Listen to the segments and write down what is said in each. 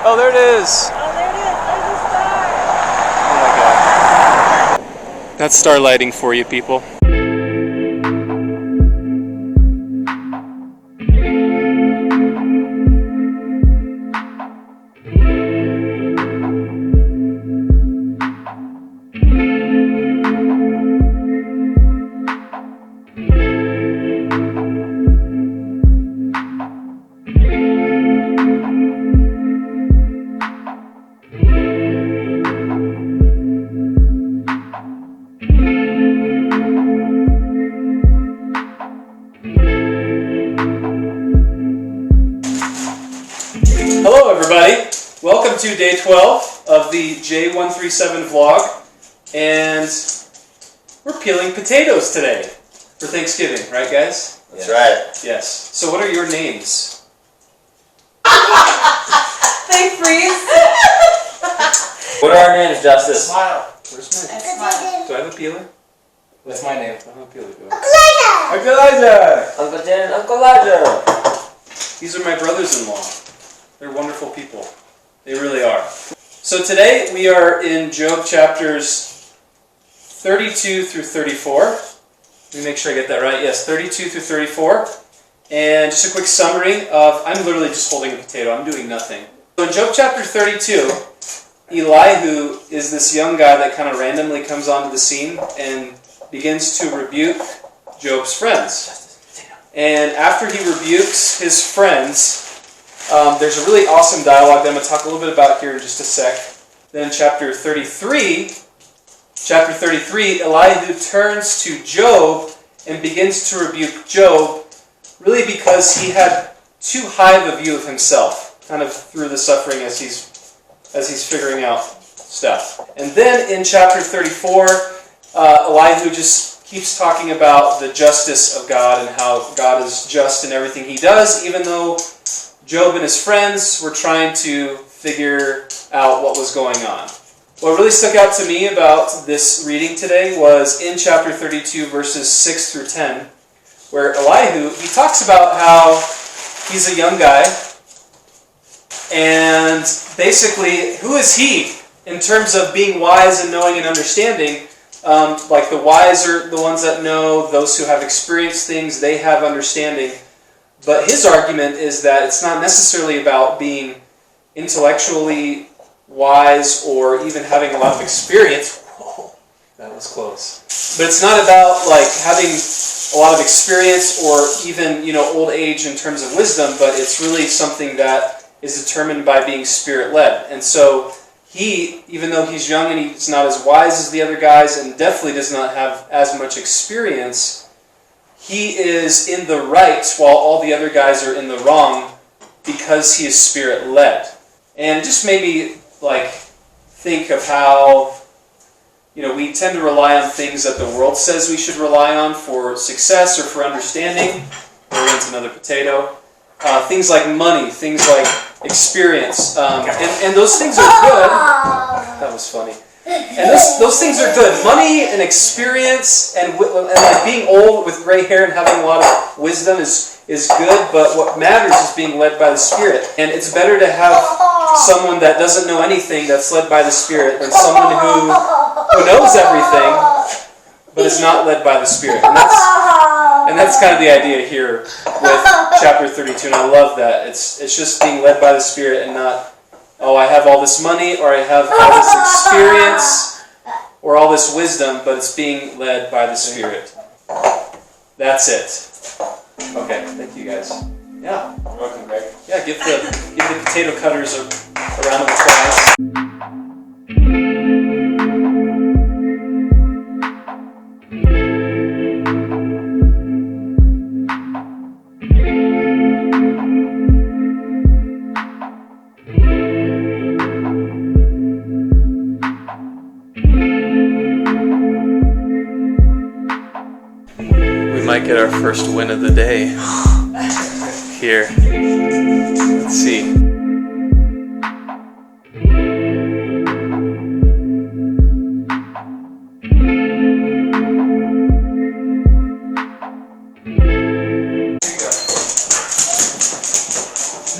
Oh, there it is. Oh, there it is. There's a star. Oh my god. That's star lighting for you people. Hello everybody, welcome to day 12 of the J137 vlog, and we're peeling potatoes today for Thanksgiving, right guys? That's right. Yes. So what are your names? They freeze. What are our names, Justice? Smile. Where's mine? Do I have a peeler? That's my name. I don't have a peeler, do I? Uncle Elijah. Uncle Jaden and Uncle Elijah. These are my brothers-in-law. They're wonderful people. They really are. So today we are in Job chapters 32 through 34. Let me make sure I get that right. Yes, 32 through 34. And just a quick summary of, I'm literally just holding a potato. I'm doing nothing. So in Job chapter 32, Elihu is this young guy that kind of randomly comes onto the scene and begins to rebuke Job's friends. And after he rebukes his friends, there's a really awesome dialogue that I'm going to talk a little bit about here in just a sec. Then in chapter 33, Elihu turns to Job and begins to rebuke Job, really because he had too high of a view of himself, kind of through the suffering as he's figuring out stuff. And then in chapter 34, Elihu just keeps talking about the justice of God and how God is just in everything he does, even though Job and his friends were trying to figure out what was going on. What really stuck out to me about this reading today was in chapter 32, verses 6 through 10, where Elihu, he talks about how he's a young guy, and basically, who is he in terms of being wise and knowing and understanding? Like the wise are the ones that know, those who have experienced things, they have understanding. But his argument is that it's not necessarily about being intellectually wise or even having a lot of experience. Whoa, that was close. But it's not about like having a lot of experience or even, old age in terms of wisdom, but it's really something that is determined by being spirit-led. And so he, even though he's young and he's not as wise as the other guys and definitely does not have as much experience, he is in the right while all the other guys are in the wrong because he is spirit-led. And it just made me think of how we tend to rely on things that the world says we should rely on for success or for understanding. There runs another potato. Things like money, things like experience. And those things are good. That was funny. And those things are good. Money and experience and being old with gray hair and having a lot of wisdom is good, but what matters is being led by the Spirit. And it's better to have someone that doesn't know anything that's led by the Spirit than someone who knows everything but is not led by the Spirit. And that's kind of the idea here with chapter 32, and I love that. It's just being led by the Spirit and not, I have all this money, or I have all this experience, or all this wisdom, but it's being led by the Spirit. That's it. Okay, thank you guys. Yeah. You're welcome, Greg. Yeah, give the potato cutters a round of applause. Might get our first win of the day here. Let's see.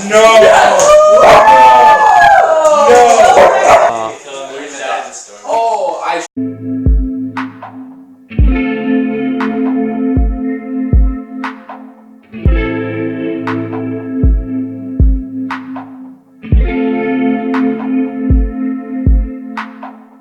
No! story. Oh, I